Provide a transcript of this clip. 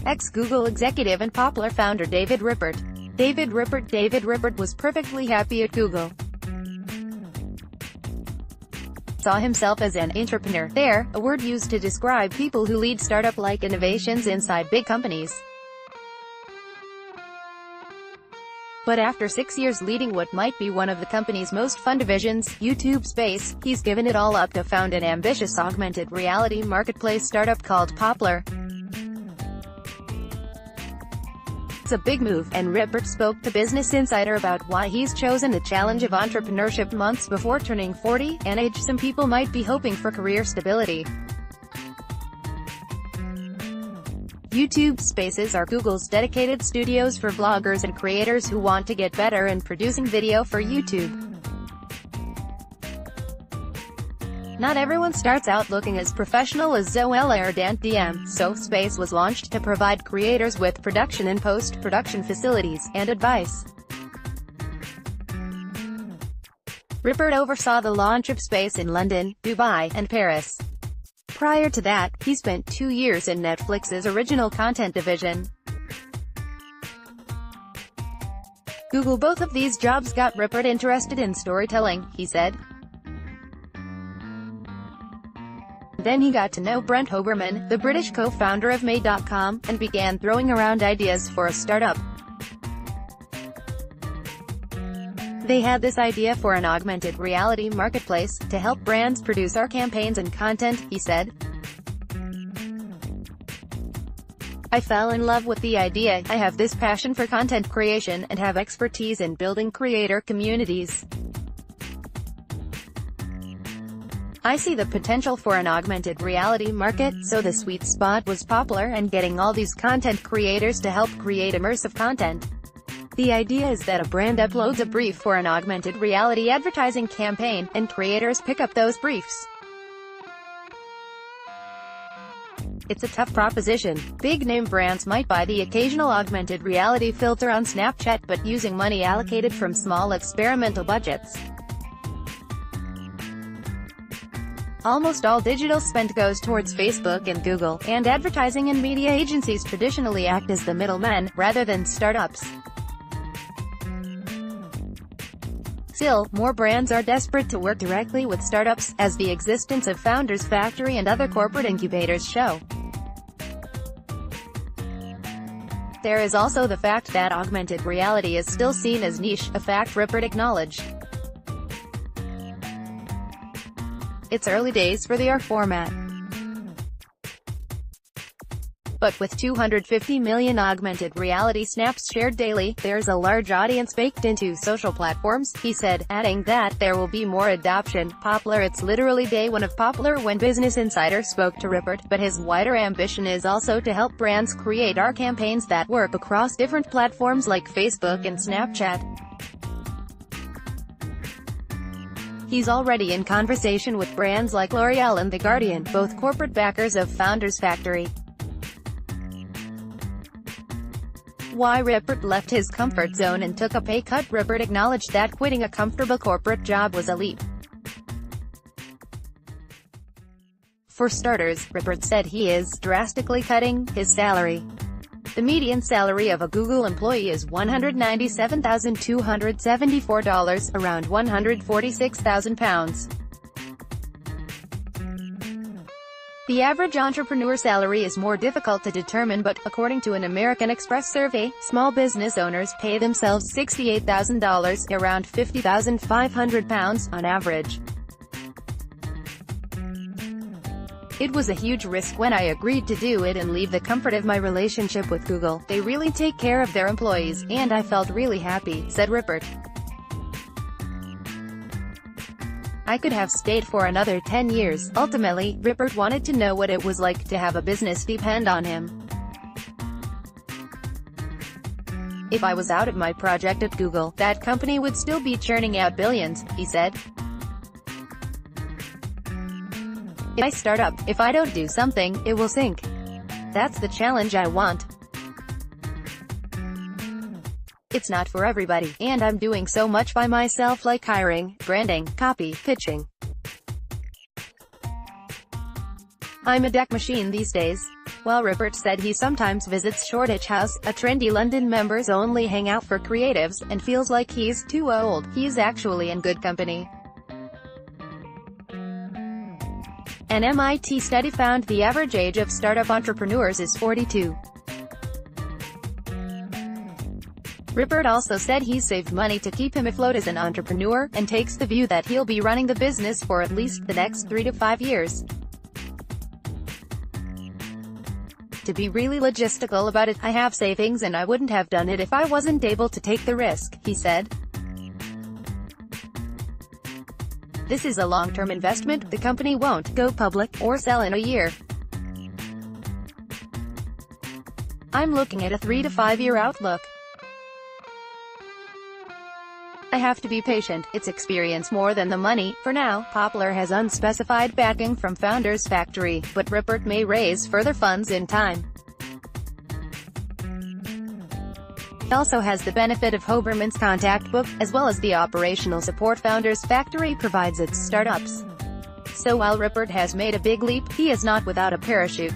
Ex-Google executive and Poplar founder David Ripert. David Ripert was perfectly happy at Google. Saw himself as an intrepreneur there, a word used to describe people who lead startup-like innovations inside big companies. But after 6 years leading what might be one of the company's most fun divisions, YouTube Space, he's given it all up to found an ambitious augmented reality marketplace startup called Poplar. It's a big move, and Ripert spoke to Business Insider about why he's chosen the challenge of entrepreneurship months before turning 40, an age some people might be hoping for career stability. YouTube Spaces are Google's dedicated studios for bloggers and creators who want to get better in producing video for YouTube. Not everyone starts out looking as professional as Zoella or DM, so Space was launched to provide creators with production and post-production facilities, and advice. Ripert oversaw the launch of Space in London, Dubai, and Paris. Prior to that, he spent 2 years in Netflix's original content division. Google. Both of these jobs got Ripert interested in storytelling, he said. Then he got to know Brent Hoberman, the British co-founder of Made.com, and began throwing around ideas for a startup. They had this idea for an augmented reality marketplace, to help brands produce our campaigns and content, he said. I fell in love with the idea. I have this passion for content creation, and have expertise in building creator communities. I see the potential for an augmented reality market, so the sweet spot was Poplar and getting all these content creators to help create immersive content. The idea is that a brand uploads a brief for an augmented reality advertising campaign, and creators pick up those briefs. It's a tough proposition. Big-name brands might buy the occasional augmented reality filter on Snapchat, but using money allocated from small experimental budgets. Almost all digital spend goes towards Facebook and Google, and advertising and media agencies traditionally act as the middlemen, rather than startups. Still, more brands are desperate to work directly with startups, as the existence of Founders Factory and other corporate incubators show. There is also the fact that augmented reality is still seen as niche, a fact Ripert acknowledged. It's early days for the AR format. But with 250 million augmented reality snaps shared daily, there's a large audience baked into social platforms, he said, adding that there will be more adoption. Poplar. It's literally day one of Poplar when Business Insider spoke to Ripert, but his wider ambition is also to help brands create AR campaigns that work across different platforms like Facebook and Snapchat. He's already in conversation with brands like L'Oreal and The Guardian, both corporate backers of Founders Factory. Why Ripert left his comfort zone and took a pay cut. Ripert acknowledged that quitting a comfortable corporate job was a leap. For starters, Ripert said he is drastically cutting his salary. The median salary of a Google employee is $197,274, around £146,000. The average entrepreneur salary is more difficult to determine, but, according to an American Express survey, small business owners pay themselves $68,000, around £50,500, on average. It was a huge risk when I agreed to do it and leave the comfort of my relationship with Google. They really take care of their employees, and I felt really happy, said Ripert. I could have stayed for another 10 years. Ultimately, Ripert wanted to know what it was like to have a business depend on him. If I was out of my project at Google, that company would still be churning out billions, he said. If I start up, if I don't do something, it will sink. That's the challenge I want. It's not for everybody, and I'm doing so much by myself, like hiring, branding, copy, pitching. I'm a deck machine these days. While Ripert said he sometimes visits Shoreditch House, a trendy London members-only hangout for creatives, and feels like he's too old, he's actually in good company. An MIT study found the average age of startup entrepreneurs is 42. Ripert also said he's saved money to keep him afloat as an entrepreneur, and takes the view that he'll be running the business for at least the next 3 to 5 years. To be really logistical about it, I have savings and I wouldn't have done it if I wasn't able to take the risk, he said. This is a long-term investment, the company won't go public, or sell in a year. I'm looking at a 3 to 5 year outlook. I have to be patient, it's experience more than the money. For now, Poplar has unspecified backing from Founders Factory, but Ripert may raise further funds in time. He also has the benefit of Hoberman's contact book, as well as the operational support Founders Factory provides its startups. So while Ripert has made a big leap, he is not without a parachute.